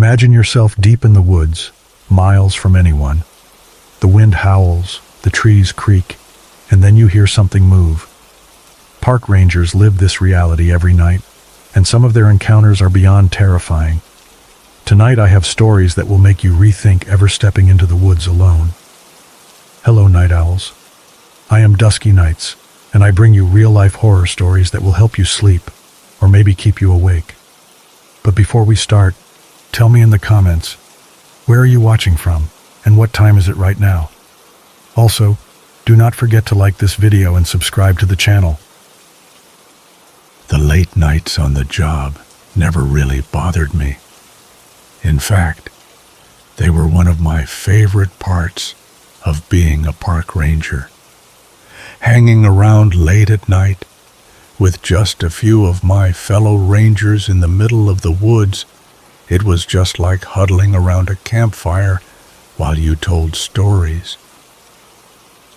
Imagine yourself deep in the woods, miles from anyone. The wind howls, the trees creak, and then you hear something move. Park rangers live this reality every night, and some of their encounters are beyond terrifying. Tonight I have stories that will make you rethink ever stepping into the woods alone. Hello, night owls. I am Dusky Nights, and I bring you real-life horror stories that will help you sleep, or maybe keep you awake. But before we start, tell me in the comments, where are you watching from, and what time is it right now? Also, do not forget to like this video and subscribe to the channel. The late nights on the job never really bothered me. In fact, they were one of my favorite parts of being a park ranger. Hanging around late at night with just a few of my fellow rangers in the middle of the woods, it was just like huddling around a campfire while you told stories.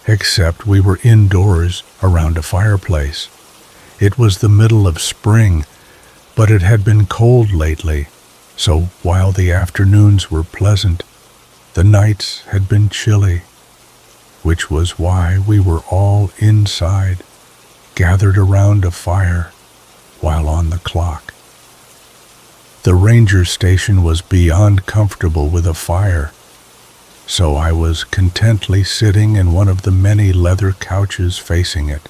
Except we were indoors around a fireplace. It was the middle of spring, but it had been cold lately, so while the afternoons were pleasant, the nights had been chilly, which was why we were all inside, gathered around a fire while on the clock. The ranger station was beyond comfortable with a fire, so I was contently sitting in one of the many leather couches facing it.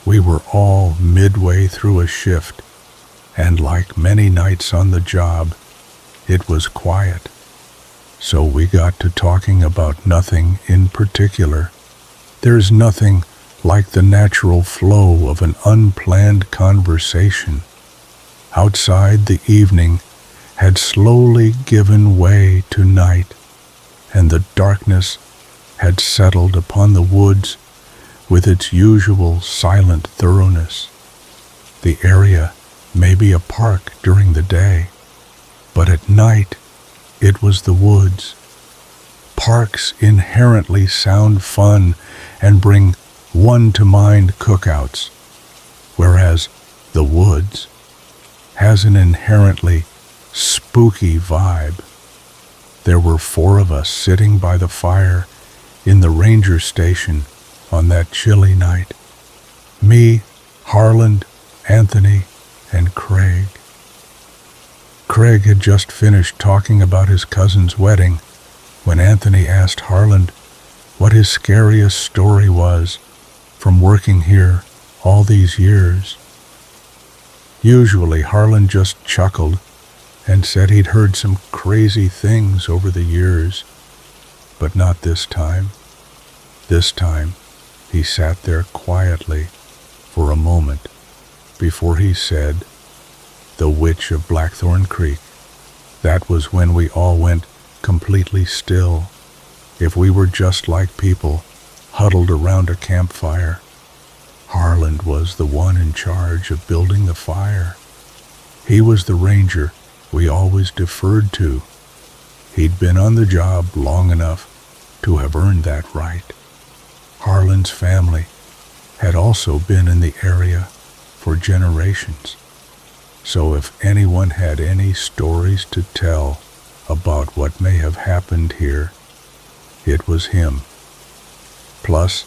We were all midway through a shift, and like many nights on the job, it was quiet. So we got to talking about nothing in particular. There's nothing like the natural flow of an unplanned conversation. Outside, the evening had slowly given way to night, and the darkness had settled upon the woods with its usual silent thoroughness. The area may be a park during the day, but at night it was the woods. Parks inherently sound fun and bring one-to-mind cookouts, whereas the woods has an inherently spooky vibe. There were 4 of us sitting by the fire in the ranger station on that chilly night. Me, Harland, Anthony, and Craig. Craig had just finished talking about his cousin's wedding when Anthony asked Harland what his scariest story was from working here all these years. Usually Harland just chuckled and said he'd heard some crazy things over the years, but not this time. This time, he sat there quietly for a moment before he said, "The Witch of Blackthorn Creek." That was when we all went completely still. If we were just like people, huddled around a campfire, Harland was the one in charge of building the fire. He was the ranger we always deferred to. He'd been on the job long enough to have earned that right. Harland's family had also been in the area for generations, so if anyone had any stories to tell about what may have happened here, it was him. Plus,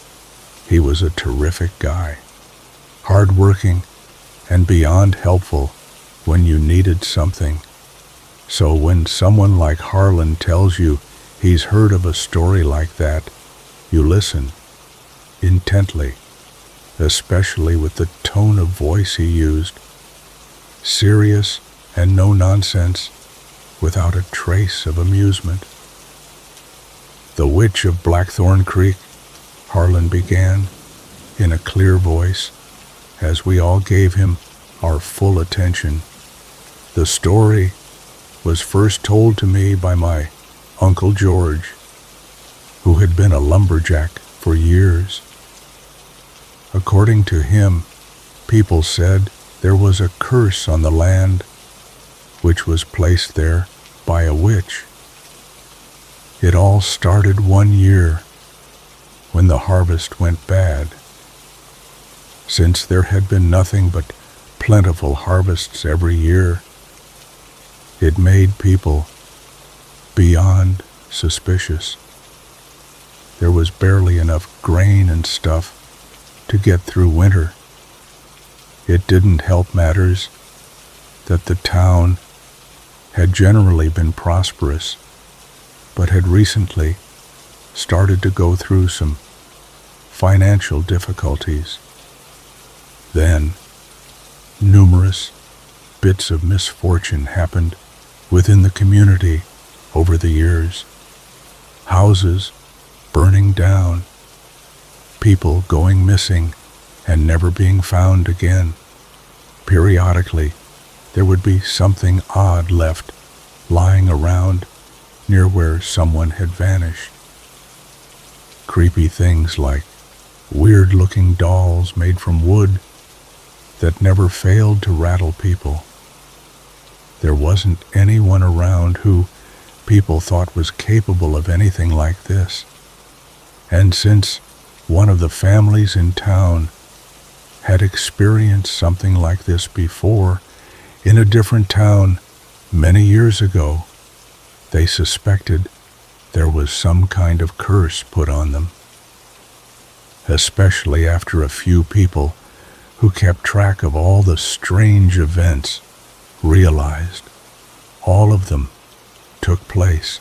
he was a terrific guy, hard-working and beyond helpful when you needed something. So when someone like Harland tells you he's heard of a story like that, you listen intently, especially with the tone of voice he used. Serious and no nonsense, without a trace of amusement. "The Witch of Blackthorn Creek," Harland began in a clear voice as we all gave him our full attention. "The story was first told to me by my Uncle George, who had been a lumberjack for years. According to him, people said there was a curse on the land, which was placed there by a witch. It all started one year when the harvest went bad. Since there had been nothing but plentiful harvests every year, It made people beyond suspicious. There was barely enough grain and stuff to get through winter. It didn't help matters that the town had generally been prosperous, but had recently started to go through some financial difficulties. Then, numerous bits of misfortune happened within the community over the years. Houses burning down, people going missing and never being found again. Periodically, there would be something odd left lying around near where someone had vanished. Creepy things like weird-looking dolls made from wood that never failed to rattle people. There wasn't anyone around who people thought was capable of anything like this. And since one of the families in town had experienced something like this before in a different town many years ago, they suspected there was some kind of curse put on them. Especially after a few people who kept track of all the strange events realized all of them took place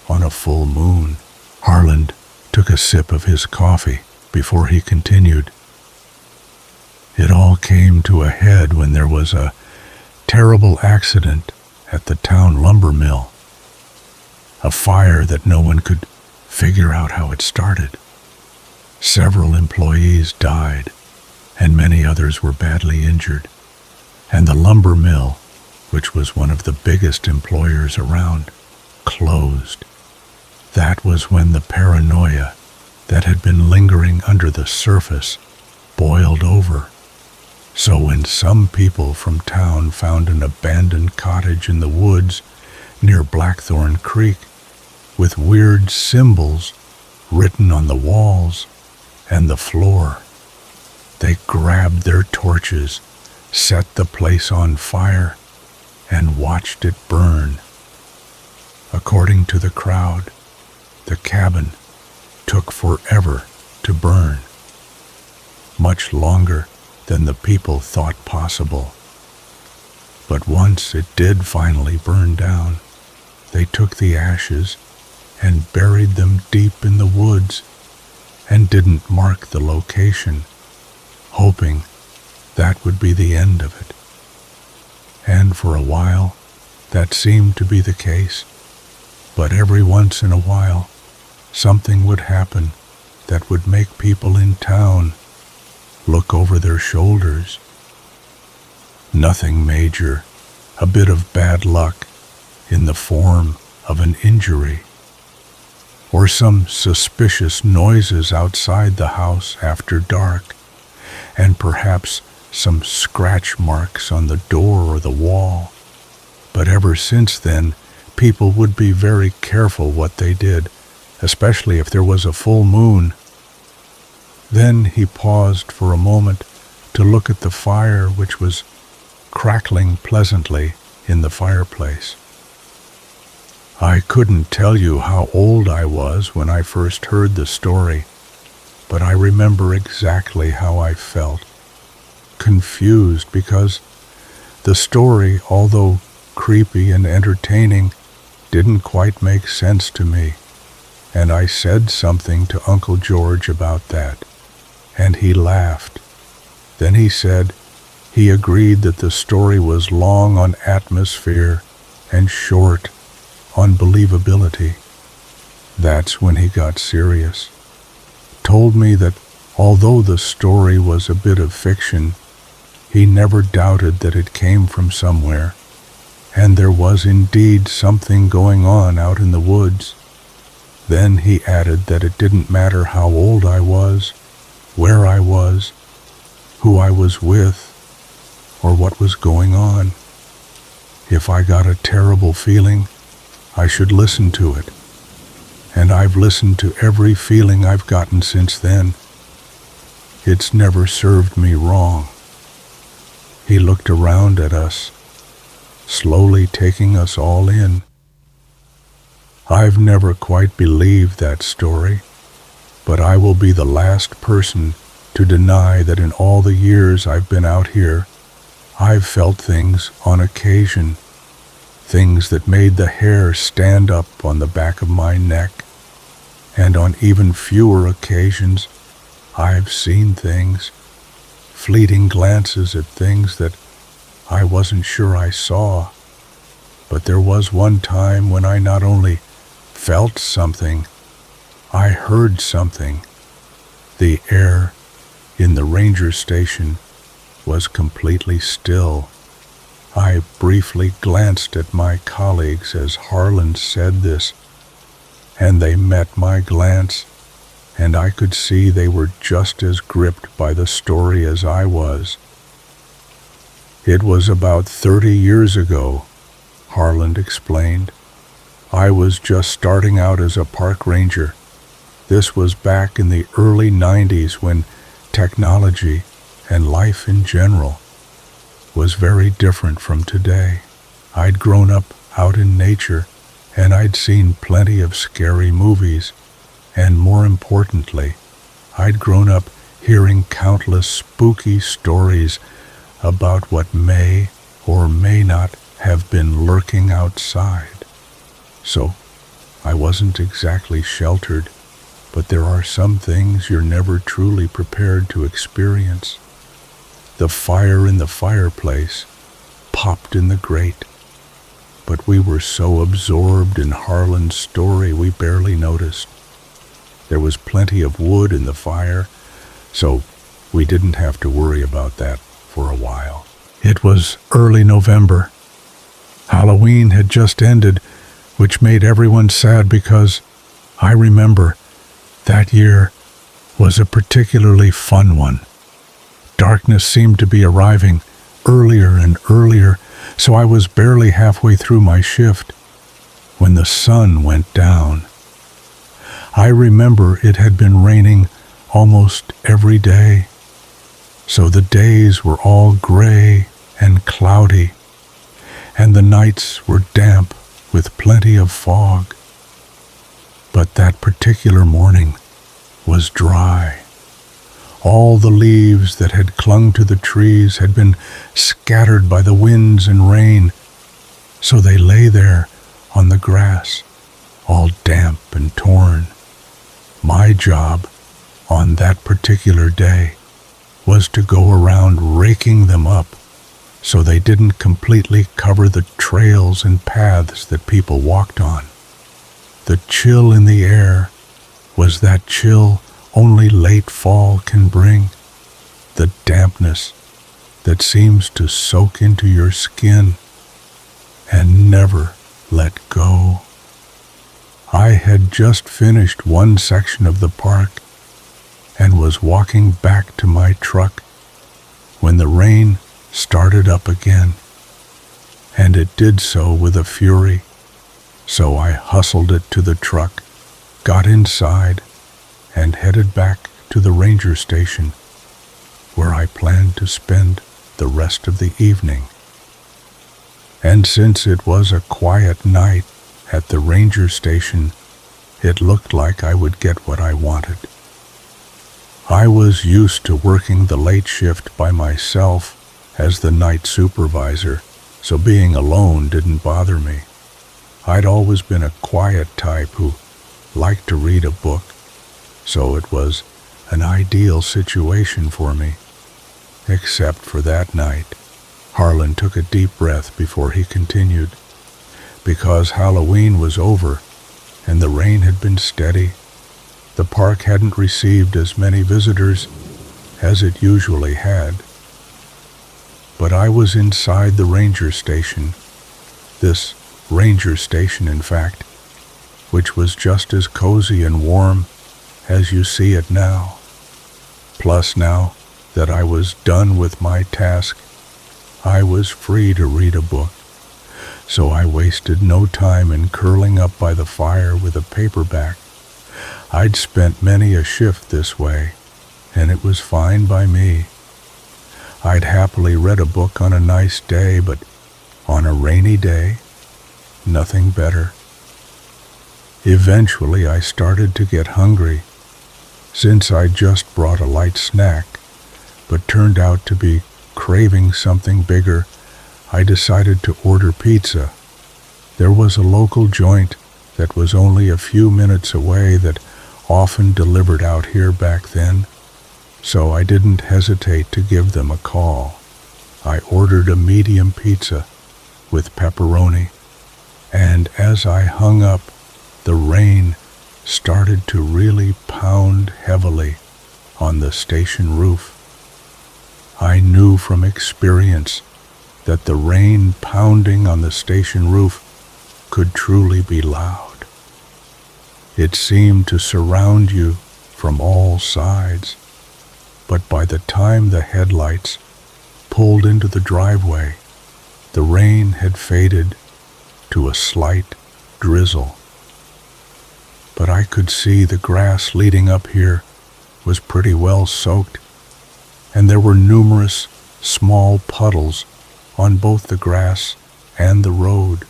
on a full moon. Harland took a sip of his coffee before he continued. It all came to a head when there was a terrible accident at the town lumber mill. A fire that no one could figure out how it started. Several employees died, and many others were badly injured. And the lumber mill, which was one of the biggest employers around, closed. That was when the paranoia that had been lingering under the surface boiled over. So when some people from town found an abandoned cottage in the woods near Blackthorn Creek with weird symbols written on the walls and the floor, they grabbed their torches, set the place on fire, and watched it burn. According to the crowd, the cabin took forever to burn, much longer than the people thought possible. But once it did finally burn down, they took the ashes and buried them deep in the woods and didn't mark the location, hoping that would be the end of it. And for a while, that seemed to be the case. But every once in a while, something would happen that would make people in town look over their shoulders. Nothing major, a bit of bad luck in the form of an injury, or some suspicious noises outside the house after dark, and perhaps some scratch marks on the door or the wall. But ever since then, people would be very careful what they did, especially if there was a full moon. Then he paused for a moment to look at the fire, which was crackling pleasantly in the fireplace. I couldn't tell you how old I was when I first heard the story, but I remember exactly how I felt. Confused because the story, although creepy and entertaining, didn't quite make sense to me, and I said something to Uncle George about that, and he laughed. Then he said he agreed that the story was long on atmosphere and short on believability. That's when he got serious. Told me that although the story was a bit of fiction, he never doubted that it came from somewhere, and there was indeed something going on out in the woods. Then he added that it didn't matter how old I was, where I was, who I was with, or what was going on. If I got a terrible feeling, I should listen to it. And I've listened to every feeling I've gotten since then. It's never served me wrong. He looked around at us, slowly taking us all in. I've never quite believed that story, but I will be the last person to deny that in all the years I've been out here, I've felt things on occasion, things that made the hair stand up on the back of my neck, and on even fewer occasions, I've seen things, fleeting glances at things that I wasn't sure I saw. But there was one time when I not only felt something, I heard something. The air in the ranger station was completely still. I briefly glanced at my colleagues as Harlan said this, and they met my glance, and I could see they were just as gripped by the story as I was. It was about 30 years ago, Harlan explained. I was just starting out as a park ranger. This was back in the early 90s when technology and life in general was very different from today. I'd grown up out in nature, and I'd seen plenty of scary movies, and more importantly, I'd grown up hearing countless spooky stories about what may or may not have been lurking outside. So, I wasn't exactly sheltered, but there are some things you're never truly prepared to experience. The fire in the fireplace popped in the grate, but we were so absorbed in Harlan's story we barely noticed. There was plenty of wood in the fire, so we didn't have to worry about that for a while. It was early November. Halloween had just ended, which made everyone sad because I remember that year was a particularly fun one. Darkness seemed to be arriving earlier and earlier, so I was barely halfway through my shift when the sun went down. I remember it had been raining almost every day, so the days were all gray and cloudy, and the nights were damp with plenty of fog. But that particular morning was dry. All the leaves that had clung to the trees had been scattered by the winds and rain, so they lay there on the grass, all damp and torn. My job on that particular day was to go around raking them up so they didn't completely cover the trails and paths that people walked on. The chill in the air was that chill only late fall can bring, the dampness that seems to soak into your skin and never let go. I had just finished one section of the park and was walking back to my truck when the rain started up again, and it did so with a fury. So I hustled it to the truck, got inside, and headed back to the ranger station, where I planned to spend the rest of the evening. And since it was a quiet night at the ranger station, it looked like I would get what I wanted. I was used to working the late shift by myself as the night supervisor, so being alone didn't bother me. I'd always been a quiet type who liked to read a book, so it was an ideal situation for me. Except for that night. Harlan took a deep breath before he continued. Because Halloween was over and the rain had been steady, the park hadn't received as many visitors as it usually had. But I was inside the ranger station, this ranger station in fact, which was just as cozy and warm as you see it now. Plus, now that I was done with my task, I was free to read a book. So I wasted no time in curling up by the fire with a paperback. I'd spent many a shift this way, and it was fine by me. I'd happily read a book on a nice day, but On a rainy day, nothing better. Eventually, I started to get hungry, since I just brought a light snack, but turned out to be craving something bigger. I decided to order pizza. There was a local joint that was only a few minutes away that often delivered out here back then, so I didn't hesitate to give them a call. I ordered a medium pizza with pepperoni, and as I hung up, the rain started to really pound heavily on the station roof. I knew from experience that the rain pounding on the station roof could truly be loud. It seemed to surround you from all sides, but by the time the headlights pulled into the driveway, the rain had faded to a slight drizzle. But I could see the grass leading up here was pretty well soaked, and there were numerous small puddles on both the grass and the road.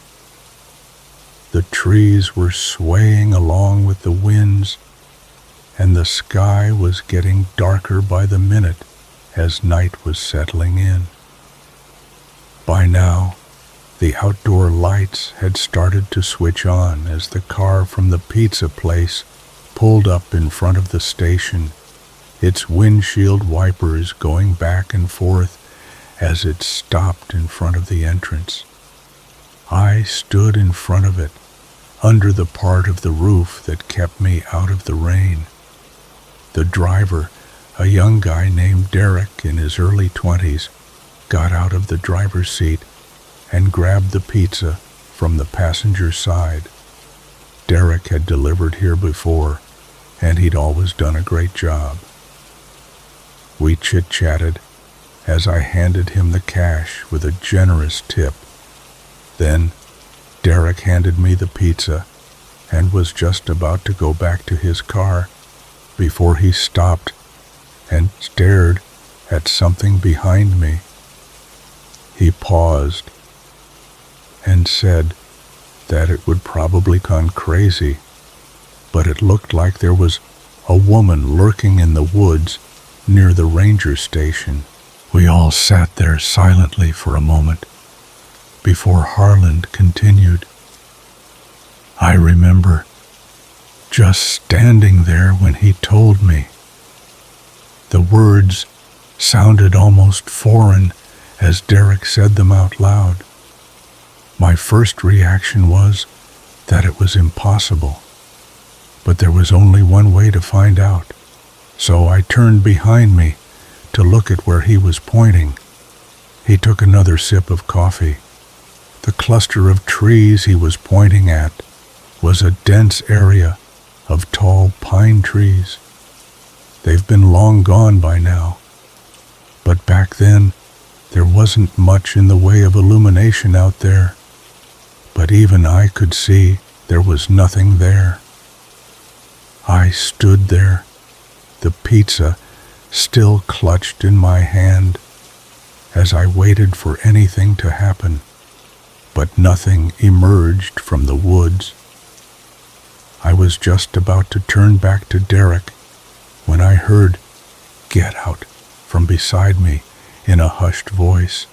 The trees were swaying along with the winds, and the sky was getting darker by the minute as night was settling in. By now, the outdoor lights had started to switch on as the car from the pizza place pulled up in front of the station, its windshield wipers going back and forth as it stopped in front of the entrance. I stood in front of it, under the part of the roof that kept me out of the rain. The driver, a young guy named Derek in his early 20s, got out of the driver's seat and grabbed the pizza from the passenger side. Derek had delivered here before, and he'd always done a great job. We chit-chatted as I handed him the cash with a generous tip. Then Derek handed me the pizza and was just about to go back to his car before he stopped and stared at something behind me. He paused and said that it would probably gone crazy, but it looked like there was a woman lurking in the woods near the ranger station. We all sat there silently for a moment before Harland continued. I remember just standing there when he told me. The words sounded almost foreign as Derek said them out loud. My first reaction was that it was impossible, but there was only one way to find out, so I turned behind me to look at where he was pointing. He took another sip of coffee. The cluster of trees he was pointing at was a dense area of tall pine trees. They've been long gone by now, but back then there wasn't much in the way of illumination out there. But even I could see there was nothing there. I stood there, the pizza still clutched in my hand, as I waited for anything to happen, but nothing emerged from the woods. I was just about to turn back to Derek when I heard "Get out" from beside me in a hushed voice,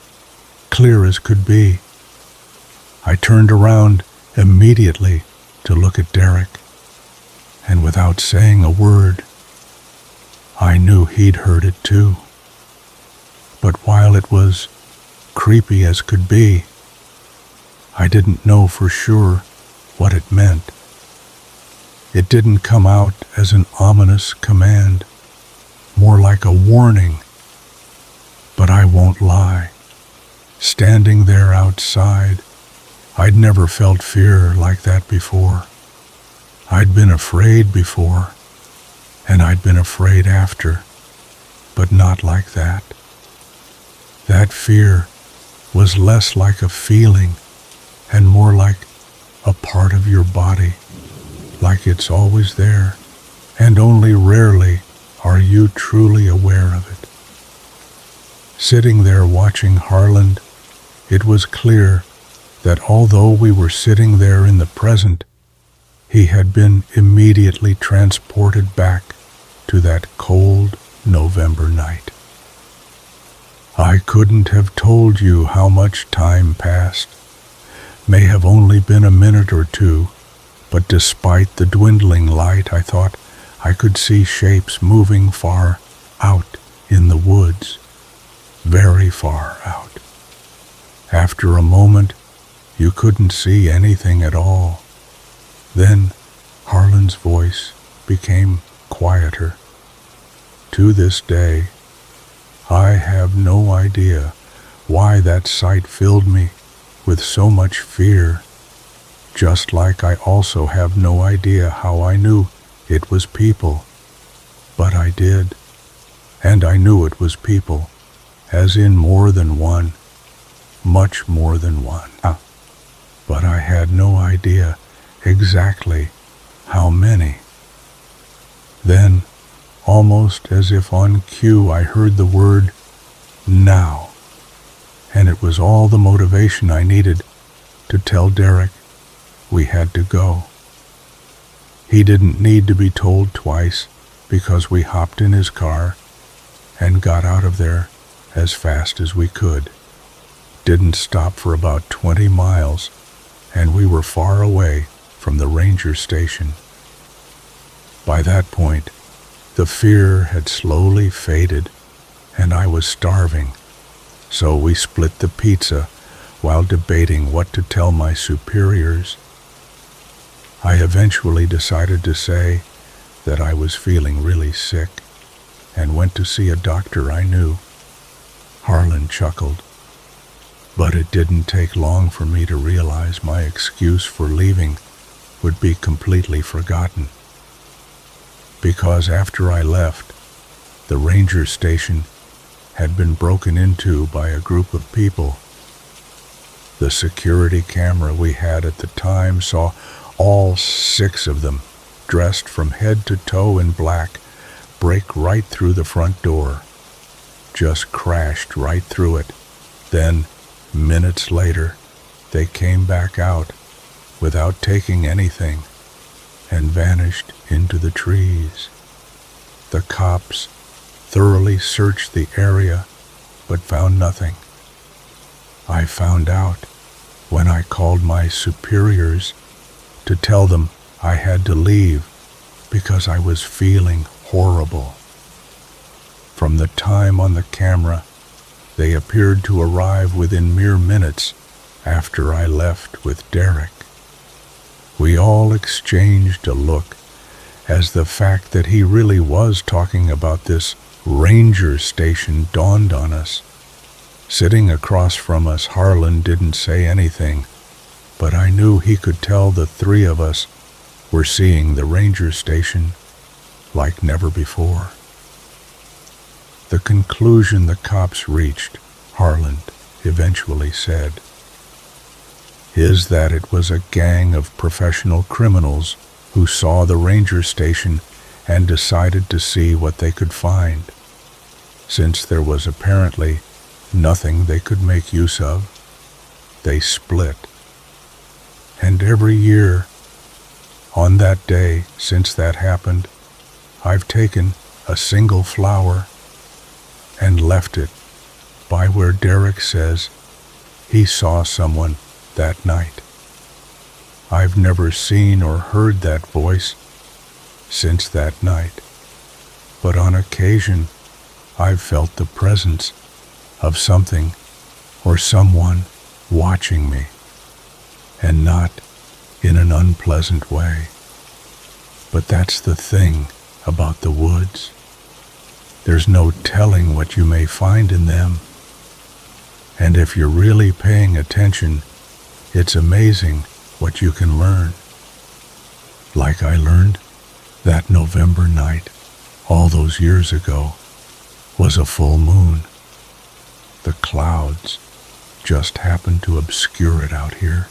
clear as could be. I turned around immediately to look at Derek, and without saying a word, I knew he'd heard it too. But while it was creepy as could be, I didn't know for sure what it meant. It didn't come out as an ominous command, more like a warning. But I won't lie, standing there outside, I'd never felt fear like that before. I'd been afraid before, and I'd been afraid after, but not like that. That fear was less like a feeling and more like a part of your body, like it's always there, and only rarely are you truly aware of it. Sitting there watching Harland, it was clear that although we were sitting there in the present, he had been immediately transported back to that cold November night. I couldn't have told you how much time passed. May have only been a minute or two, but despite the dwindling light, I thought I could see shapes moving far out in the woods, very far out. After a moment, you couldn't see anything at all. Then Harlan's voice became quieter. To this day, I have no idea why that sight filled me with so much fear, just like I also have no idea how I knew it was people. But I did, and I knew it was people, as in more than one, much more than one. But I had no idea exactly how many. Then, almost as if on cue, I heard the word now, and it was all the motivation I needed to tell Derek we had to go. He didn't need to be told twice, because we hopped in his car and got out of there as fast as we could. Didn't stop for about 20 miles, and we were far away from the ranger station. By that point, the fear had slowly faded, and I was starving, so we split the pizza while debating what to tell my superiors. I eventually decided to say that I was feeling really sick and went to see a doctor I knew. Harlan chuckled, but it didn't take long for me to realize my excuse for leaving would be completely forgotten. Because after I left, the ranger station had been broken into by a group of people. The security camera we had at the time saw all 6 of them, dressed from head to toe in black, break right through the front door. Just crashed right through it. Then, minutes later, they came back out without taking anything and vanished into the trees. The cops thoroughly searched the area, but found nothing. I found out when I called my superiors to tell them I had to leave because I was feeling horrible. From the time on the camera, they appeared to arrive within mere minutes after I left with Derek. We all exchanged a look as the fact that he really was talking about this ranger station dawned on us. Sitting across from us, Harlan didn't say anything, but I knew he could tell the 3 of us were seeing the ranger station like never before. The conclusion the cops reached, Harlan eventually said, is that it was a gang of professional criminals who saw the ranger station and decided to see what they could find. Since there was apparently nothing they could make use of, they split. And every year, on that day since that happened, I've taken a single flower and left it by where Derek says he saw someone that night. I've never seen or heard that voice since that night, but on occasion I've felt the presence of something or someone watching me, and not in an unpleasant way. But that's the thing about the woods. There's no telling what you may find in them, and if you're really paying attention, it's amazing what you can learn. Like I learned that November night, all those years ago, was a full moon. The clouds just happened to obscure it out here.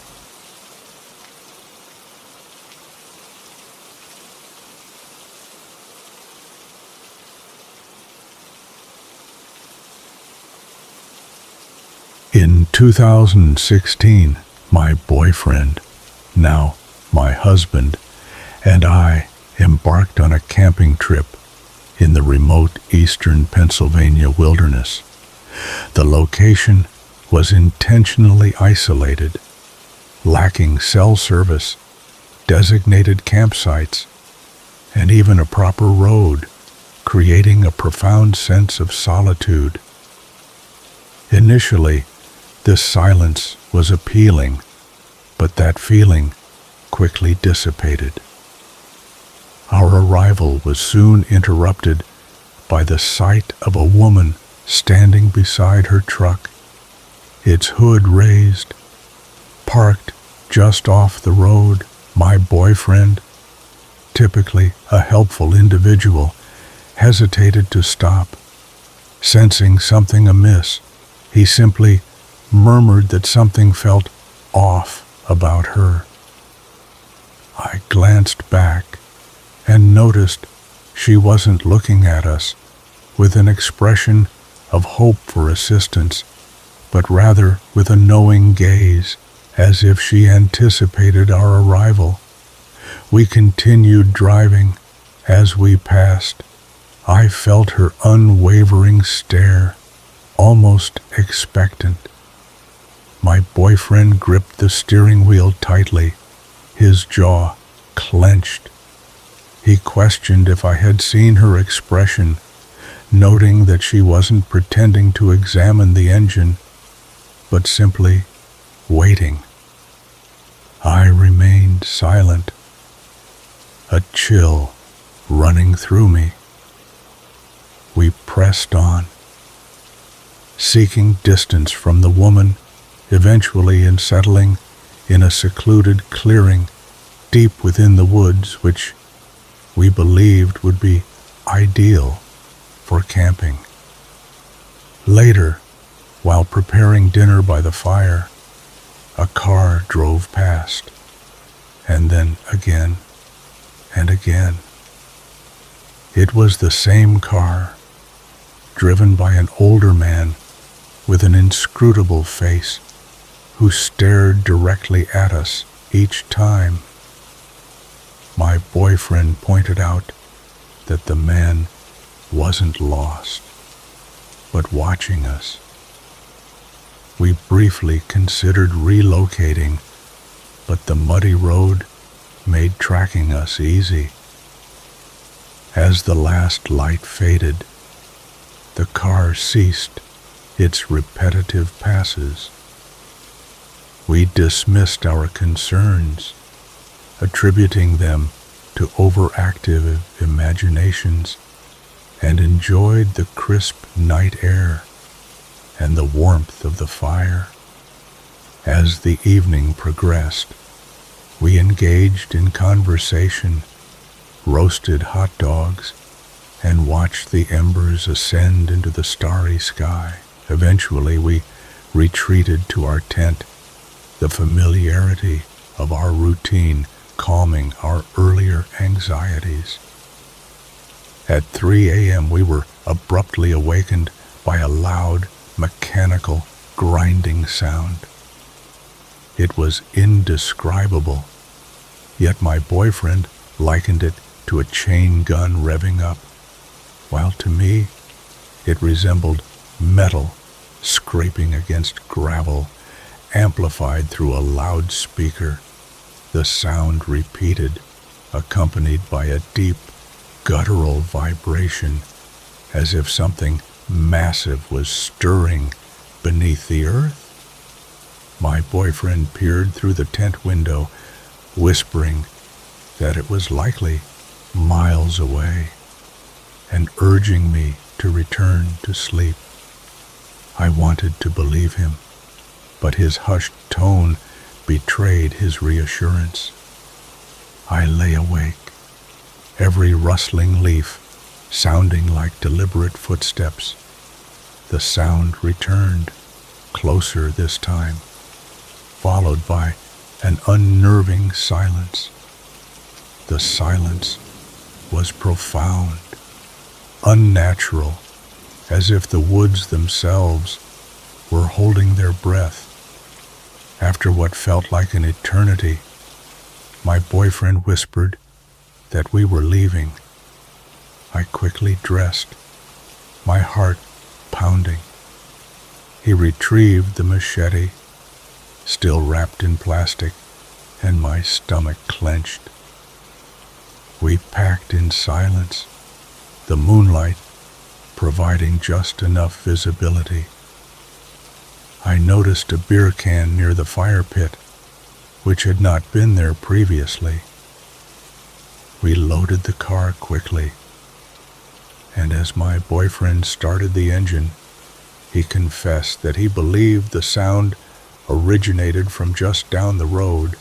In 2016, My boyfriend, now my husband, and I embarked on a camping trip in the remote eastern Pennsylvania wilderness. The location was intentionally isolated, lacking cell service, designated campsites, and even a proper road, creating a profound sense of solitude. Initially, this silence was appealing, but that feeling quickly dissipated. Our arrival was soon interrupted by the sight of a woman standing beside her truck, its hood raised, parked just off the road. My boyfriend, typically a helpful individual, hesitated to stop. Sensing something amiss, he simply murmured that something felt off about her. I glanced back and noticed she wasn't looking at us with an expression of hope for assistance, but rather with a knowing gaze, as if she anticipated our arrival. We continued driving. As we passed, I felt her unwavering stare, almost expectant. My boyfriend gripped the steering wheel tightly, his jaw clenched. He questioned if I had seen her expression, noting that she wasn't pretending to examine the engine, but simply waiting. I remained silent, a chill running through me. We pressed on, seeking distance from the woman, eventually settling in a secluded clearing deep within the woods, which we believed would be ideal for camping. Later, while preparing dinner by the fire, a car drove past, and then again and again. It was the same car, driven by an older man with an inscrutable face, who stared directly at us each time. My boyfriend pointed out that the man wasn't lost, but watching us. We briefly considered relocating, but the muddy road made tracking us easy. As the last light faded, the car ceased its repetitive passes. We dismissed our concerns, attributing them to overactive imaginations, and enjoyed the crisp night air and the warmth of the fire. As the evening progressed, we engaged in conversation, roasted hot dogs, and watched the embers ascend into the starry sky. Eventually, we retreated to our tent, the familiarity of our routine calming our earlier anxieties. At 3 a.m., we were abruptly awakened by a loud, mechanical, grinding sound. It was indescribable, yet my boyfriend likened it to a chain gun revving up, while to me it resembled metal scraping against gravel, amplified through a loudspeaker. The sound repeated, accompanied by a deep, guttural vibration, as if something massive was stirring beneath the earth. My boyfriend peered through the tent window, whispering that it was likely miles away, and urging me to return to sleep. I wanted to believe him, but his hushed tone betrayed his reassurance. I lay awake, every rustling leaf sounding like deliberate footsteps. The sound returned, closer this time, followed by an unnerving silence. The silence was profound, unnatural, as if the woods themselves were holding their breath. After what felt like an eternity, my boyfriend whispered that we were leaving. I quickly dressed, my heart pounding. He retrieved the machete, still wrapped in plastic, and my stomach clenched. We packed in silence, the moonlight providing just enough visibility. I noticed a beer can near the fire pit, which had not been there previously. We loaded the car quickly, and as my boyfriend started the engine, he confessed that he believed the sound originated from just down the road,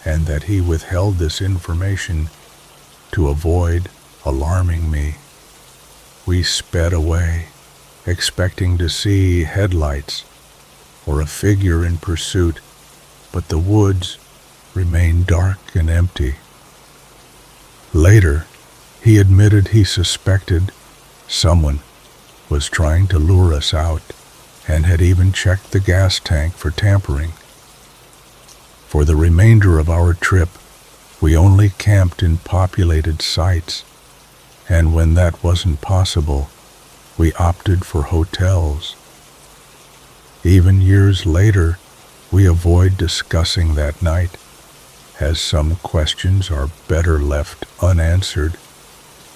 and that he withheld this information to avoid alarming me. We sped away, expecting to see headlights or a figure in pursuit, but the woods remained dark and empty. Later, he admitted he suspected someone was trying to lure us out and had even checked the gas tank for tampering. For the remainder of our trip, we only camped in populated sites, and when that wasn't possible, we opted for hotels. Even years later, we avoid discussing that night, as some questions are better left unanswered,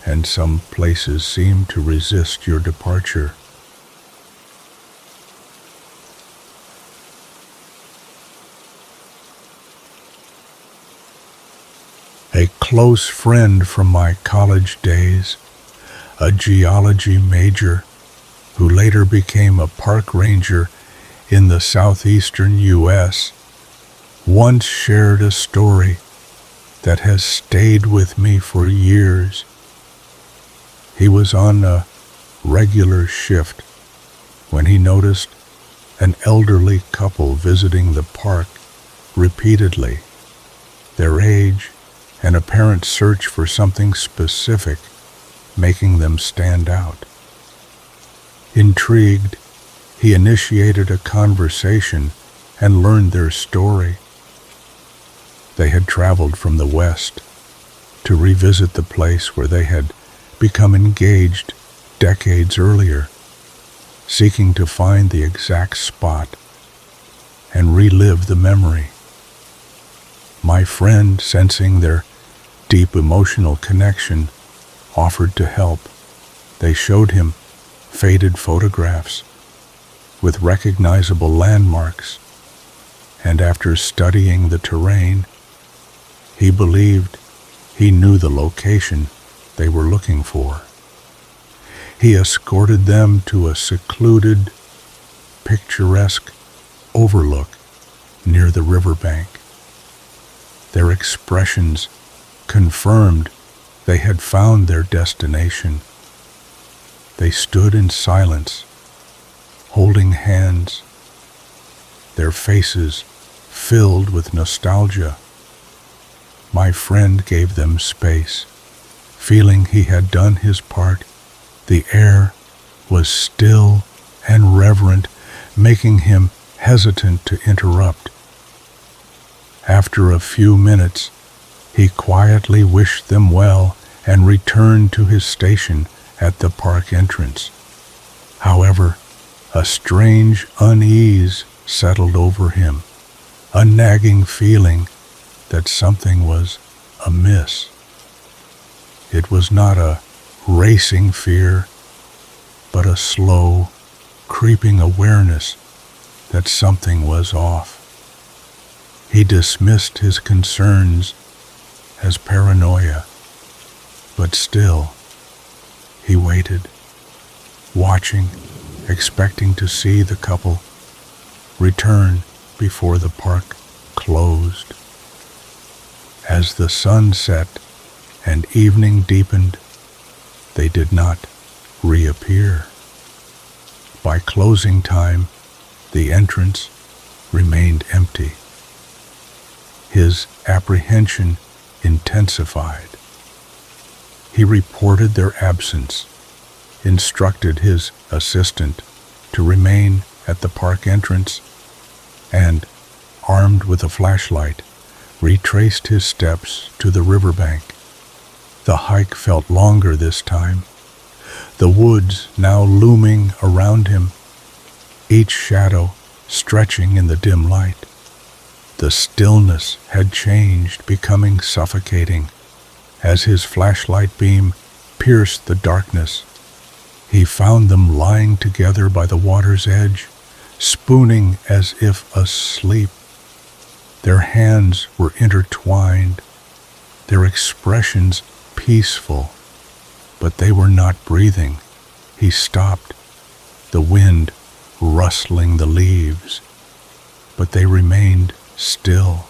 and some places seem to resist your departure. A close friend from my college days, a geology major who later became a park ranger in the southeastern U.S., once shared a story that has stayed with me for years. He was on a regular shift when he noticed an elderly couple visiting the park repeatedly. Their age and apparent search for something specific making them stand out. Intrigued, he initiated a conversation and learned their story. They had traveled from the west to revisit the place where they had become engaged decades earlier, seeking to find the exact spot and relive the memory. My friend, sensing their deep emotional connection, offered to help. They showed him faded photographs with recognizable landmarks, and after studying the terrain, he believed he knew the location they were looking for. He escorted them to a secluded, picturesque overlook near the riverbank. Their expressions confirmed they had found their destination. They stood in silence, holding hands, their faces filled with nostalgia. My friend gave them space. Feeling he had done his part, the air was still and reverent, making him hesitant to interrupt. After a few minutes, he quietly wished them well and returned to his station at the park entrance. However, a strange unease settled over him, a nagging feeling that something was amiss. It was not a racing fear, but a slow, creeping awareness that something was off. He dismissed his concerns as paranoia, but still, he waited, watching, expecting to see the couple return before the park closed. As the sun set and evening deepened, they did not reappear. By closing time, the entrance remained empty. His apprehension intensified. He reported their absence, instructed his assistant to remain at the park entrance, and armed with a flashlight, retraced his steps to the riverbank. The hike felt longer this time, the woods now looming around him, each shadow stretching in the dim light. The stillness had changed, becoming suffocating. As his flashlight beam pierced the darkness, he found them lying together by the water's edge, spooning as if asleep. Their hands were intertwined, their expressions peaceful, but they were not breathing. He stopped, the wind rustling the leaves, but they remained still.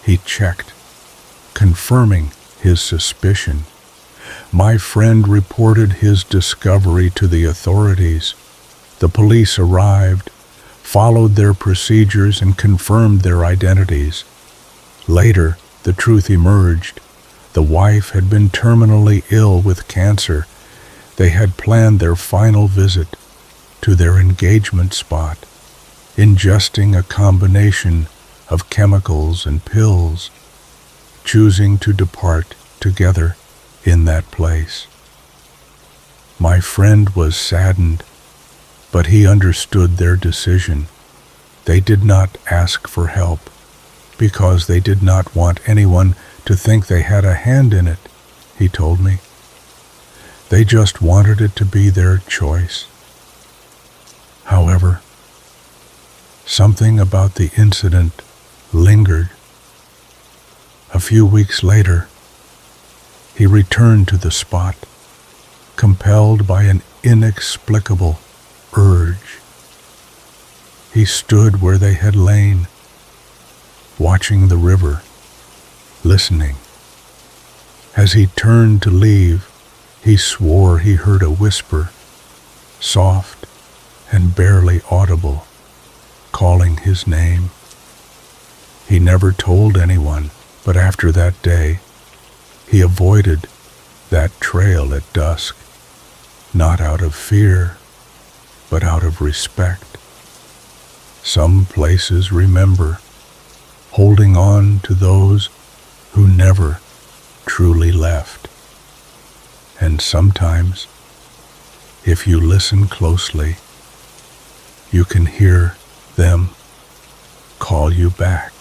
He checked, confirming his suspicion. My friend reported his discovery to the authorities. The police arrived, followed their procedures, and confirmed their identities. Later, the truth emerged. The wife had been terminally ill with cancer. They had planned their final visit to their engagement spot, ingesting a combination of chemicals and pills, choosing to depart together in that place. My friend was saddened, but he understood their decision. They did not ask for help because they did not want anyone to think they had a hand in it, he told me. They just wanted it to be their choice. However, something about the incident lingered. A few weeks later, he returned to the spot, compelled by an inexplicable urge. He stood where they had lain, watching the river, listening. As he turned to leave, he swore he heard a whisper, soft and barely audible, calling his name. He never told anyone, but after that day, he avoided that trail at dusk, not out of fear, but out of respect. Some places remember, holding on to those who never truly left. And sometimes, if you listen closely, you can hear them call you back.